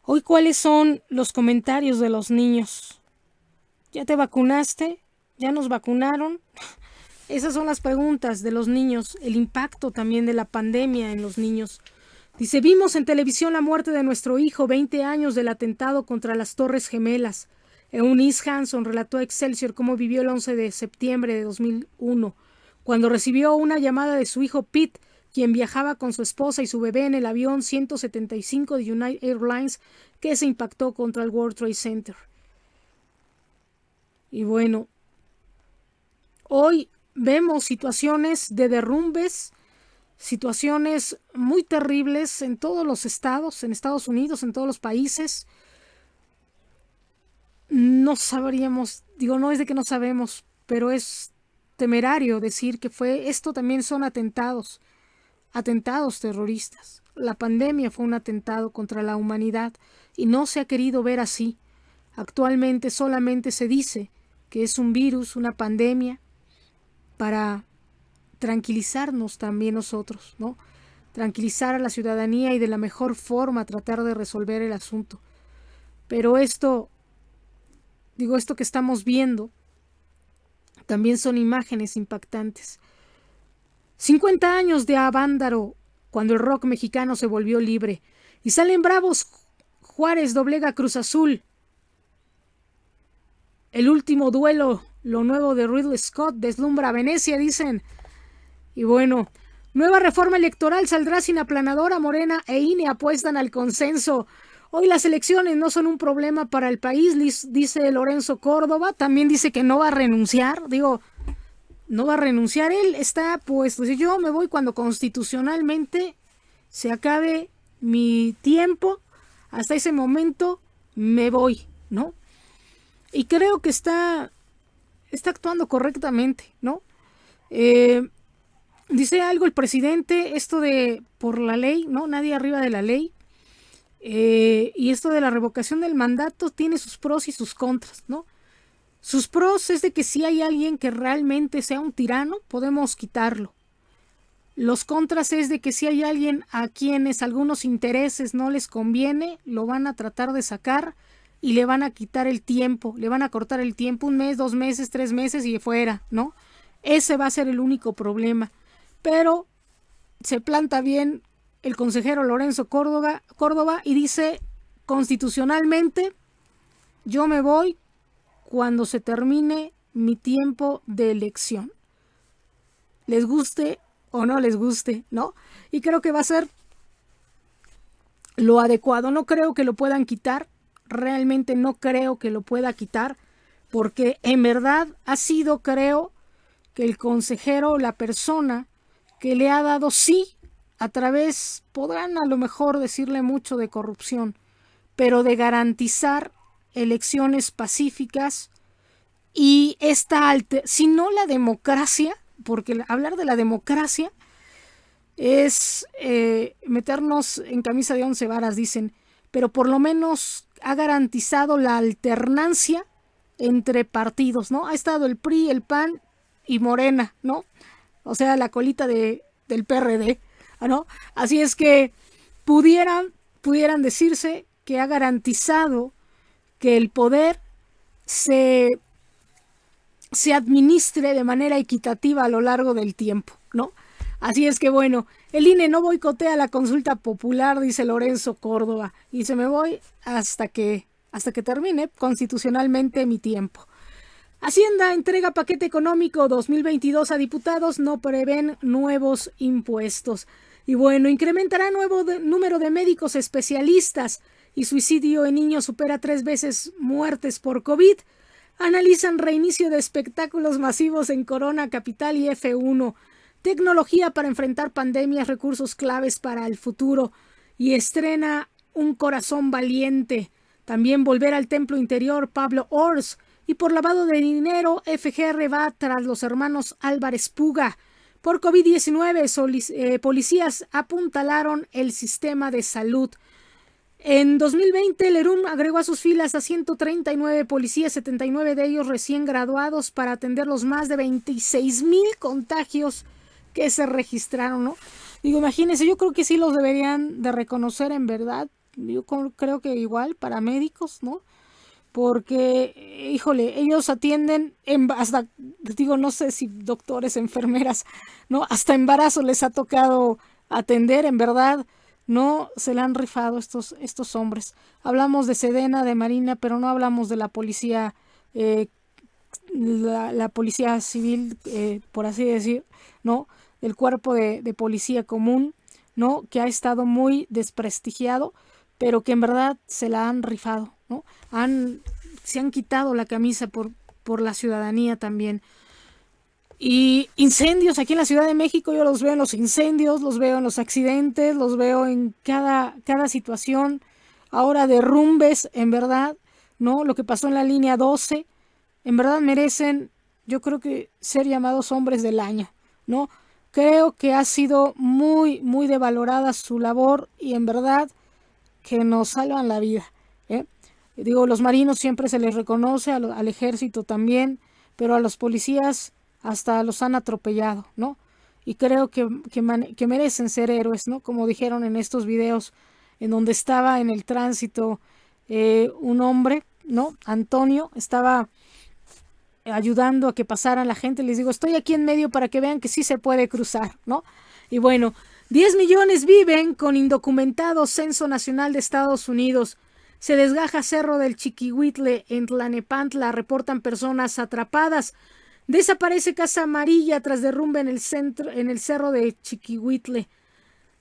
Hoy, ¿cuáles son los comentarios de los niños? ¿Ya te vacunaste? ¿Ya nos vacunaron? Esas son las preguntas de los niños, el impacto también de la pandemia en los niños. Dice, vimos en televisión la muerte de nuestro hijo, 20 años del atentado contra las Torres Gemelas. Eunice Hanson relató a Excelsior cómo vivió el 11 de septiembre de 2001, cuando recibió una llamada de su hijo Pete, quien viajaba con su esposa y su bebé en el avión 175 de United Airlines que se impactó contra el World Trade Center. Y bueno, hoy vemos situaciones de derrumbes, situaciones muy terribles en todos los estados, en Estados Unidos, en todos los países. No sabríamos, no es de que no sabemos, pero es temerario decir que esto también son atentados terroristas. La pandemia fue un atentado contra la humanidad y no se ha querido ver así. Actualmente solamente se dice que es un virus, una pandemia, para tranquilizarnos también nosotros, ¿no? Tranquilizar a la ciudadanía y de la mejor forma tratar de resolver el asunto. Pero esto que estamos viendo también son imágenes impactantes. 50 años de Avándaro, cuando el rock mexicano se volvió libre. Y salen bravos, Juárez doblega Cruz Azul. El último duelo, lo nuevo de Ridley Scott, deslumbra a Venecia, dicen. Y bueno, nueva reforma electoral saldrá sin aplanadora. Morena e INE apuestan al consenso. Hoy las elecciones no son un problema para el país, dice Lorenzo Córdoba. También dice que no va a renunciar. No va a renunciar. Él está, pues yo me voy cuando constitucionalmente se acabe mi tiempo. Hasta ese momento me voy, ¿no? Y creo que está actuando correctamente, ¿no? Dice algo el presidente, esto de por la ley, ¿no? Nadie arriba de la ley. Y esto de la revocación del mandato tiene sus pros y sus contras, ¿no? Sus pros es de que si hay alguien que realmente sea un tirano, podemos quitarlo. Los contras es de que si hay alguien a quienes algunos intereses no les conviene, lo van a tratar de sacar y le van a quitar el tiempo, le van a cortar el tiempo 1 mes, 2 meses, 3 meses y fuera, ¿no? Ese va a ser el único problema. Pero se planta bien el consejero Lorenzo Córdoba y dice constitucionalmente yo me voy cuando se termine mi tiempo de elección. Les guste o no les guste, ¿no? Y creo que va a ser lo adecuado. No creo que lo puedan quitar. Realmente no creo que lo pueda quitar. Porque en verdad ha sido, creo, que el consejero, la persona que le ha dado sí a través, podrán a lo mejor decirle mucho de corrupción, pero de garantizar elecciones pacíficas y si no la democracia, porque hablar de la democracia es meternos en camisa de 11 varas, dicen, pero por lo menos ha garantizado la alternancia entre partidos, ¿no? Ha estado el PRI, el PAN y Morena, ¿no? O sea, la colita del PRD, ¿no? Así es que pudieran decirse que ha garantizado que el poder se administre de manera equitativa a lo largo del tiempo, ¿no? Así es que bueno, el INE no boicotea la consulta popular, dice Lorenzo Córdoba, y se me voy hasta que termine constitucionalmente mi tiempo. Hacienda entrega paquete económico 2022 a diputados, no prevén nuevos impuestos. Y bueno, incrementará nuevo número de médicos especialistas y suicidio en niños supera 3 veces muertes por COVID. Analizan reinicio de espectáculos masivos en Corona Capital y F1. Tecnología para enfrentar pandemias, recursos claves para el futuro. Y estrena Un corazón valiente. También volver al templo interior Pablo Ors. Y por lavado de dinero, FGR va tras los hermanos Álvarez Puga. Por COVID-19, policías apuntalaron el sistema de salud. En 2020, Lerún agregó a sus filas a 139 policías, 79 de ellos recién graduados, para atender los más de 26,000 contagios que se registraron, ¿no? Digo, imagínense, yo creo que sí los deberían de reconocer en verdad. Yo creo que igual para médicos, ¿no? Porque, híjole, ellos atienden hasta, digo, no sé si doctores, enfermeras, ¿no? Hasta embarazo les ha tocado atender, en verdad, no se le han rifado estos hombres. Hablamos de Sedena, de Marina, pero no hablamos de la policía, la policía civil, por así decir, ¿no? Del cuerpo de policía común, ¿no? Que ha estado muy desprestigiado, pero que en verdad se la han rifado, ¿no? Se han quitado la camisa por la ciudadanía también. Y incendios aquí en la Ciudad de México, yo los veo en los incendios, los veo en los accidentes, los veo en cada situación. Ahora derrumbes, en verdad, ¿no? Lo que pasó en la línea 12, en verdad merecen, yo creo que ser llamados hombres del año, ¿no? Creo que ha sido muy, muy devalorada su labor y en verdad que nos salvan la vida, ¿eh? Digo, los marinos siempre se les reconoce, al ejército también, pero a los policías hasta los han atropellado, ¿no? Y creo que merecen ser héroes, ¿no? Como dijeron en estos videos en donde estaba en el tránsito un hombre, ¿no? Antonio, estaba ayudando a que pasara la gente. Les digo, estoy aquí en medio para que vean que sí se puede cruzar, ¿no? Y bueno, 10 millones viven con indocumentados, Censo Nacional de Estados Unidos. Se desgaja cerro del Chiquihuitle en Tlanepantla, reportan personas atrapadas. Desaparece Casa Amarilla tras derrumbe en el cerro de Chiquihuitle.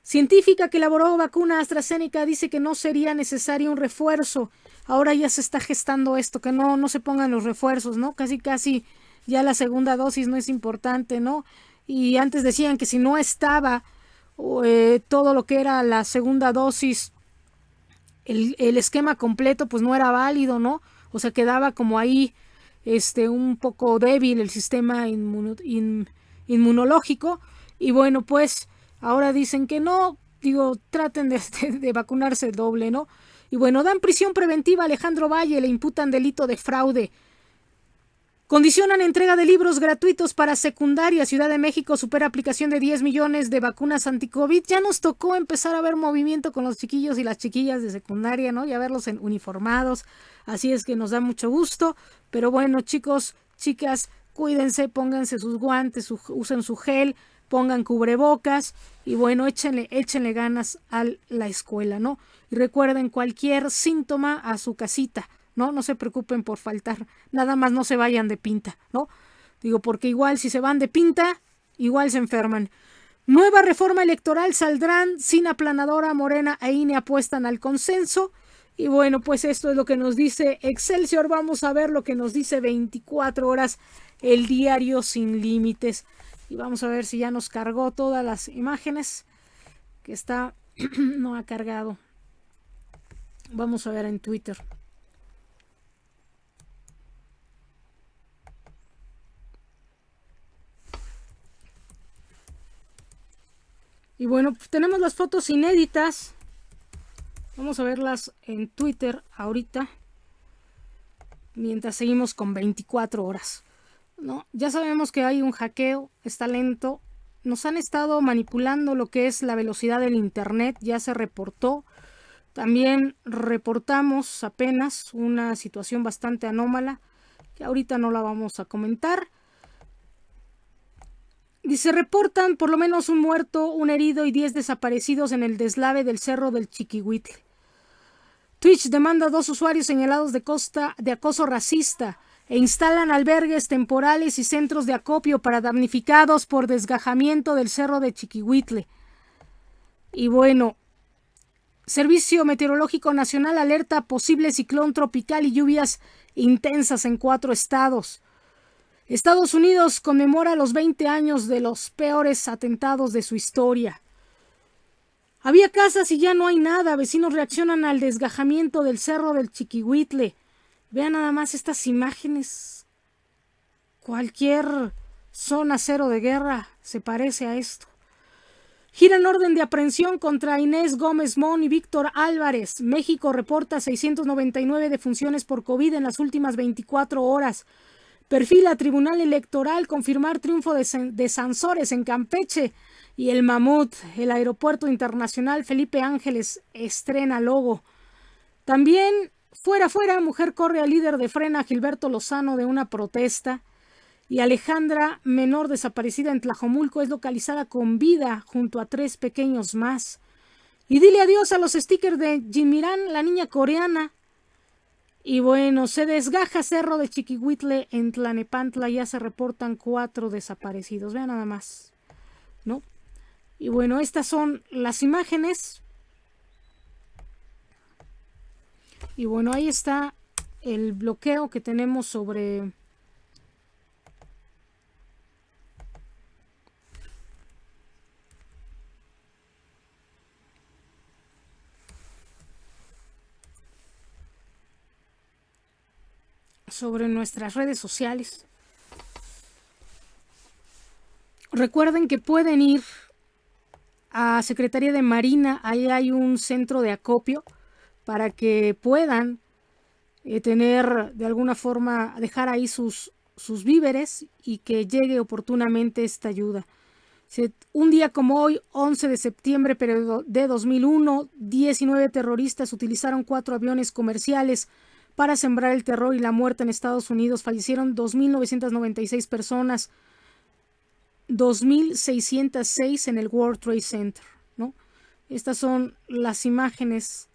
Científica que elaboró vacuna AstraZeneca dice que no sería necesario un refuerzo. Ahora ya se está gestando esto, que no se pongan los refuerzos, ¿no? Casi ya la segunda dosis no es importante, ¿no? Y antes decían que si no estaba todo lo que era la segunda dosis, el esquema completo, pues no era válido, ¿no? O sea, quedaba como ahí un poco débil el sistema inmunológico. Y bueno, pues ahora dicen que no, traten de vacunarse doble, ¿no? Y bueno, dan prisión preventiva a Alejandro Valle, le imputan delito de fraude. Condicionan entrega de libros gratuitos para secundaria. Ciudad de México supera aplicación de 10 millones de vacunas anti-COVID. Ya nos tocó empezar a ver movimiento con los chiquillos y las chiquillas de secundaria, ¿no? Y a verlos uniformados. Así es que nos da mucho gusto. Pero bueno, chicos, chicas, cuídense, pónganse sus guantes, usen su gel, pongan cubrebocas y bueno, échenle ganas a la escuela, ¿no? Y recuerden, cualquier síntoma a su casita. No se preocupen por faltar, nada más no se vayan de pinta, ¿no? Porque igual si se van de pinta, igual se enferman. Nueva reforma electoral, saldrán sin aplanadora. Morena e INE apuestan al consenso. Y bueno, pues esto es lo que nos dice Excelsior. Vamos a ver lo que nos dice 24 horas, el diario Sin Límites. Y vamos a ver si ya nos cargó todas las imágenes, que no ha cargado. Vamos a ver en Twitter. Y bueno, pues tenemos las fotos inéditas. Vamos a verlas en Twitter ahorita, mientras seguimos con 24 horas. ¿No? Ya sabemos que hay un hackeo, está lento. Nos han estado manipulando lo que es la velocidad del internet, ya se reportó. También reportamos apenas una situación bastante anómala, que ahorita no la vamos a comentar. Dice, reportan por lo menos un muerto, un herido y 10 desaparecidos en el deslave del cerro del Chiquihuitle. Twitch demanda a 2 usuarios señalados de acoso racista e instalan albergues temporales y centros de acopio para damnificados por desgajamiento del cerro de Chiquihuitle. Y bueno, Servicio Meteorológico Nacional alerta posible ciclón tropical y lluvias intensas en 4 estados. Estados Unidos conmemora los 20 años de los peores atentados de su historia. Había casas y ya no hay nada. Vecinos reaccionan al desgajamiento del cerro del Chiquihuitle. Vean nada más estas imágenes. Cualquier zona cero de guerra se parece a esto. Giran orden de aprehensión contra Inés Gómez Mon y Víctor Álvarez. México reporta 699 defunciones por COVID en las últimas 24 horas. Perfila Tribunal Electoral confirmar triunfo de Sansores en Campeche. Y el Mamut, el aeropuerto internacional Felipe Ángeles, estrena logo. También, fuera, mujer corre al líder de Frena, Gilberto Lozano, de una protesta. Y Alejandra, menor desaparecida en Tlajomulco, es localizada con vida junto a 3 pequeños más. Y dile adiós a los stickers de Jinmirán, la niña coreana. Y bueno, se desgaja cerro de Chiquihuitle en Tlanepantla, ya se reportan 4 desaparecidos. Vean nada más, ¿no? Y bueno, estas son las imágenes. Y bueno, ahí está el bloqueo que tenemos sobre nuestras redes sociales. Recuerden que pueden ir a Secretaría de Marina, ahí hay un centro de acopio para que puedan tener de alguna forma, dejar ahí sus víveres y que llegue oportunamente esta ayuda. Un día como hoy, 11 de septiembre pero de 2001, 19 terroristas utilizaron 4 aviones comerciales para sembrar el terror y la muerte en Estados Unidos. Fallecieron 2.996 personas, 2.606 en el World Trade Center, ¿no? Estas son las imágenes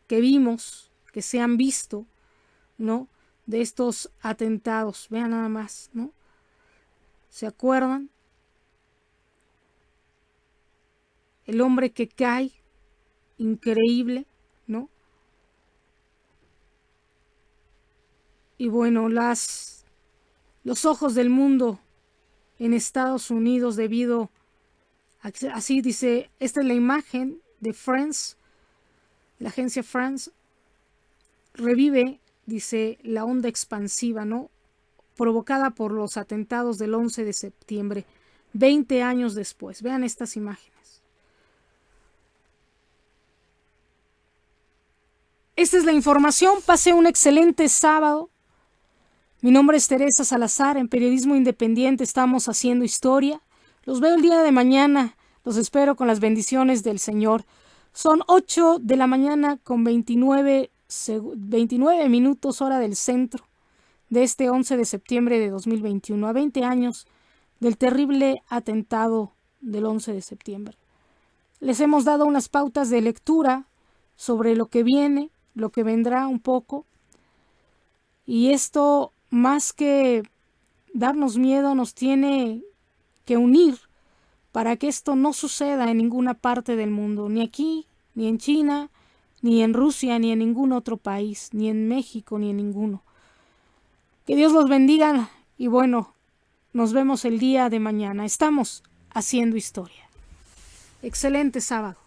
que vimos, que se han visto, ¿no?, de estos atentados. Vean nada más, ¿no? ¿Se acuerdan? El hombre que cae, increíble, ¿no? Y bueno, los ojos del mundo en Estados Unidos debido a, así dice, esta es la imagen de France, la agencia France, revive, dice, la onda expansiva, ¿no?, provocada por los atentados del 11 de septiembre, 20 años después. Vean estas imágenes. Esta es la información. Pase un excelente sábado. Mi nombre es Teresa Salazar. En Periodismo Independiente estamos haciendo historia. Los veo el día de mañana. Los espero con las bendiciones del Señor. Son 8 de la mañana con 29 minutos hora del centro de este 11 de septiembre de 2021, a 20 años del terrible atentado del 11 de septiembre. Les hemos dado unas pautas de lectura sobre lo que viene, lo que vendrá un poco, y esto, más que darnos miedo, nos tiene que unir para que esto no suceda en ninguna parte del mundo, ni aquí, ni en China, ni en Rusia, ni en ningún otro país, ni en México, ni en ninguno. Que Dios los bendiga y bueno, nos vemos el día de mañana. Estamos haciendo historia. Excelente sábado.